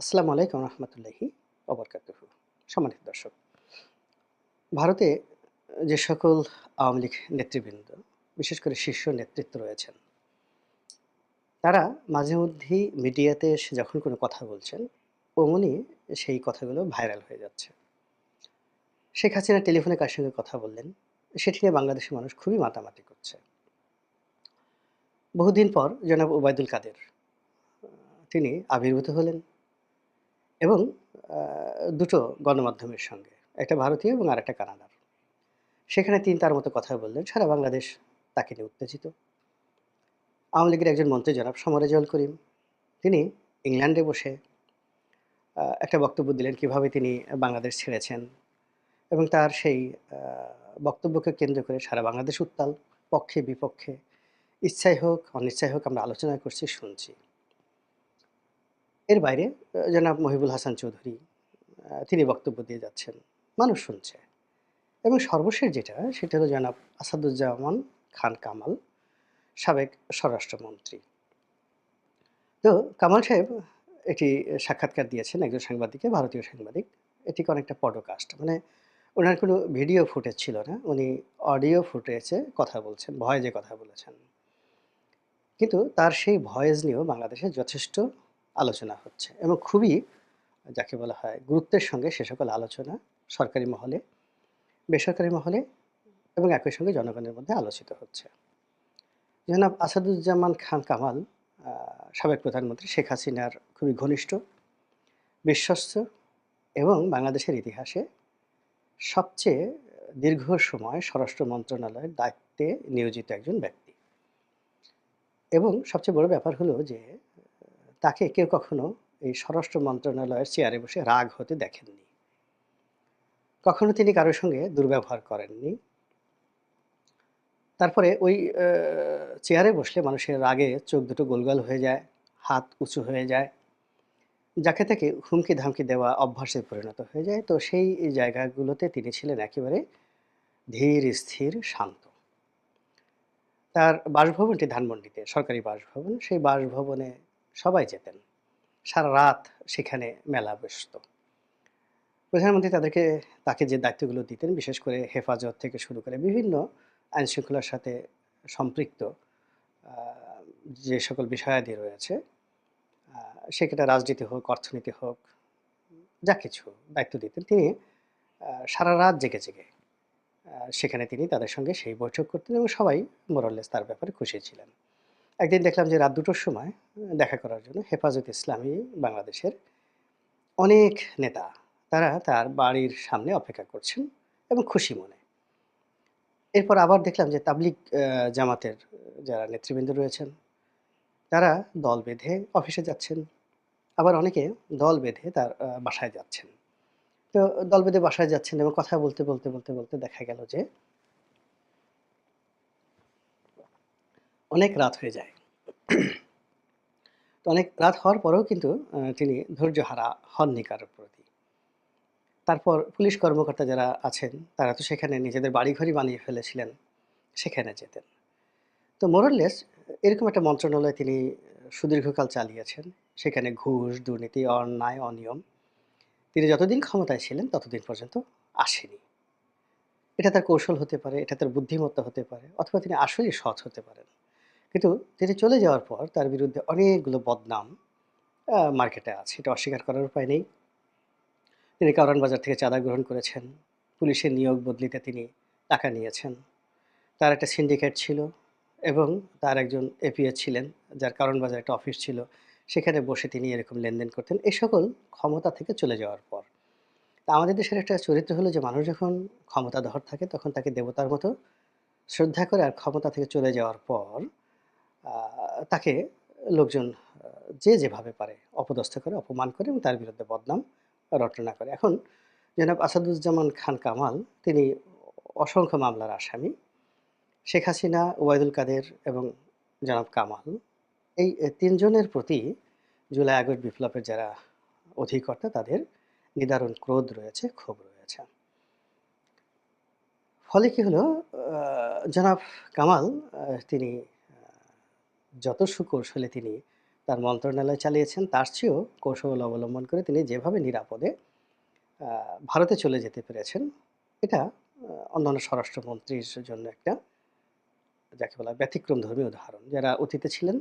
আসসালামু আলাইকুম রহমতুল্লাহি ওবরকাতুহু। সম্মানিত দর্শক, ভারতে যে সকল আওয়ামী লীগ নেতৃবৃন্দ, বিশেষ করে শীর্ষ নেতৃত্ব রয়েছেন, তারা মাঝে মধ্যেই মিডিয়াতে এসে যখন কোনো কথা বলছেন, অমনি সেই কথাগুলো ভাইরাল হয়ে যাচ্ছে। শেখ হাসিনা টেলিফোনে কার সঙ্গে কথা বললেন, সেটি নিয়ে বাংলাদেশের মানুষ খুবই মাতামাতি করছে। বহুদিন পর জনাব ওবায়দুল কাদের তিনি আবির্ভূত হলেন এবং দুটো গণমাধ্যমের সঙ্গে, একটা ভারতীয় এবং আরেকটা কানাডার। সেখানে তিনি তার মতো কথা বললেন। সারা বাংলাদেশ তাকে নিয়ে উত্তেজিত। আওয়ামী লীগের একজন মন্ত্রী জনাব সমরেজাউল করিম, তিনি ইংল্যান্ডে বসে একটা বক্তব্য দিলেন কিভাবে তিনি বাংলাদেশ ছেড়েছেন এবং তার সেই আ বক্তব্যকে কেন্দ্র করে সারা বাংলাদেশ উত্তাল। পক্ষে বিপক্ষে, ইচ্ছাই হোক অনিচ্ছাই হোক আমরা আলোচনা করছি, শুনছি। এর বাইরে জনাব মহিবুল হাসান চৌধুরী তিনি বক্তব্য দিয়ে যাচ্ছেন। মানুষ শুনছে এবং সর্বশেষ যেটা সেটা হলো জনাব আসাদুজ্জামান খান কামাল, সাবেক স্বরাষ্ট্রমন্ত্রী। তো কামাল সাহেব একটি সাক্ষাৎকার দিয়েছেন একজন সাংবাদিককে, ভারতীয় সাংবাদিক। এটিকে অনেকটা পডকাস্ট। মানে উনার কোনো ভিডিও ফুটেজ ছিল না। উনি অডিও ফুটেজে কথা বলছেন, ভয়েসে কথা বলেছেন। কিন্তু তার সেই ভয়েস নিয়েও বাংলাদেশে যথেষ্ট আলোচনা হচ্ছে এবং খুবই যাকে বলা হয় গুরুত্বের সঙ্গে সে সকল আলোচনা সরকারি মহলে, বেসরকারি মহলে এবং একই সঙ্গে জনগণের মধ্যে আলোচিত হচ্ছে। জনাব আসাদুজ্জামান খান কামাল আ সাবেক প্রধানমন্ত্রী শেখ হাসিনার খুবই ঘনিষ্ঠ, বিশ্বস্ত এবং বাংলাদেশের ইতিহাসে সবচেয়ে দীর্ঘ সময় স্বরাষ্ট্র মন্ত্রণালয়ের দায়িত্বে নিয়োজিত একজন ব্যক্তি। এবং সবচেয়ে বড় ব্যাপার হলো যে তাকে কেউ কখনো এই স্বরাষ্ট্র মন্ত্রণালয়ের চেয়ারে বসে রাগ হতে দেখেননি। কখনো তিনি কারো সঙ্গে দুর্ব্যবহার করেননি। তারপরে ওই আ চেয়ারে বসলে মানুষের রাগে চোখ দুটো গোলগাল হয়ে যায়, হাত উঁচু হয়ে যায়। যাকে তাকে হুমকি-ধামকি দেওয়া অভ্যাসে পরিণত হয়ে যায়। তো সেই জায়গাগুলোতে তিনি ছিলেন একেবারে ধীর, স্থির, শান্ত। তার বাসভবনটি ধানমন্ডিতে, সরকারি বাসভবন। সেই বাসভবনে সবাই যেতেন। সারারাত সেখানে মেলা বসত। প্রধানমন্ত্রী তাকে যে দায়িত্বগুলো দিতেন, বিশেষ করে হেফাজত থেকে শুরু করে বিভিন্ন আইনশৃঙ্খলার সাথে সম্পৃক্ত আ যে সকল বিষয়াদি রয়েছে, আ সেটা রাজনীতি হোক, অর্থনীতি হোক, যা কিছু দায়িত্ব দিতেন তিনি সারারাত জেগে সেখানে তিনি তাদের সঙ্গে সেই বৈঠক করতেন এবং সবাই মোরাললেস তার ব্যাপারে খুশি ছিলেন। একদিন দেখলাম যে রাত ২ঃ০০ র সময় দেখা করার জন্য হেফাজতে ইসলামী বাংলাদেশের অনেক নেতা তারা তার বাড়ির সামনে অপেক্ষা করছেন এবং খুশি মনে। এরপর আবার দেখলাম যে তাবলিগ জামাতের যারা নেতৃবৃন্দ রয়েছেন তারা দল বেঁধে অফিসে যাচ্ছেন। আবার অনেকে দল বেঁধে তার বাসায় যাচ্ছেন। তো দল বেঁধে বাসায় যাচ্ছেন এবং কথা বলতে দেখা গেল যে অনেক রাত হয়ে যায়। তো অনেক রাত হওয়ার পরেও কিন্তু তিনি ধৈর্যহারা হননি কারো প্রতি। তারপর পুলিশ কর্মকর্তা যারা আছেন, তারা তো সেখানে নিজেদের বাড়িঘরই বানিয়ে ফেলেছিলেন, সেখানে যেতেন। তো মোরাললেস এরকম একটা মন্ত্রণালয় তিনি সুদীর্ঘকাল চালিয়েছেন। সেখানে ঘুষ, দুর্নীতি, অন্যায়, অনিয়ম তিনি যতদিন ক্ষমতায় ছিলেন ততদিন পর্যন্ত আসেনি। এটা তার কৌশল হতে পারে, এটা তার বুদ্ধিমত্তা হতে পারে অথবা তিনি আসলেই সৎ হতে পারেন। কিন্তু তিনি চলে যাওয়ার পর তার বিরুদ্ধে অনেকগুলো বদনাম মার্কেটে আছে। এটা অস্বীকার করার উপায় নেই। তিনি কারওয়ান বাজার থেকে চাঁদা গ্রহণ করেছেন। পুলিশের নিয়োগ বদলিতে তিনি টাকা নিয়েছেন। তার একটা সিন্ডিকেট ছিল এবং তার একজন এপিএ ছিলেন, যার কারওয়ান বাজারে একটা অফিস ছিল। সেখানে বসে তিনি এরকম লেনদেন করতেন। এই সকল ক্ষমতা থেকে চলে যাওয়ার পর। তা আমাদের দেশের একটা চরিত্র হলো যে মানুষ যখন ক্ষমতাধর থাকে তখন তাকে দেবতার মতো শ্রদ্ধা করে, আর ক্ষমতা থেকে চলে যাওয়ার পর আ তাকে লোকজন যে যেভাবে পারে অপদস্থ করে, অপমান করে এবং তার বিরুদ্ধে বদনাম রটনা করে। এখন জনাব আসাদুজ্জামান খান কামাল তিনি অসংখ্য মামলার আসামি। শেখ হাসিনা, ওবায়দুল কাদের এবং জনাব কামাল এই ৩ জনের প্রতি জুলাই আগস্ট বিপ্লবের যারা অধিকর্তা তাদের নিদারুণ ক্রোধ রয়েছে, ক্ষোভ রয়েছে। ফলে কি হলো, আ জনাব কামাল তিনি আ যত সুকৌশলে তিনি তার মন্ত্রণালয় চালিয়েছেন, তার চেয়েও কৌশল অবলম্বন করে তিনি যেভাবে নিরাপদে আ ভারতে চলে যেতে পেরেছেন, এটা অন্যান্য স্বরাষ্ট্রমন্ত্রীর জন্য একটা যাকে বলা হয় ব্যতিক্রমধর্মী উদাহরণ। যারা অতীতে ছিলেন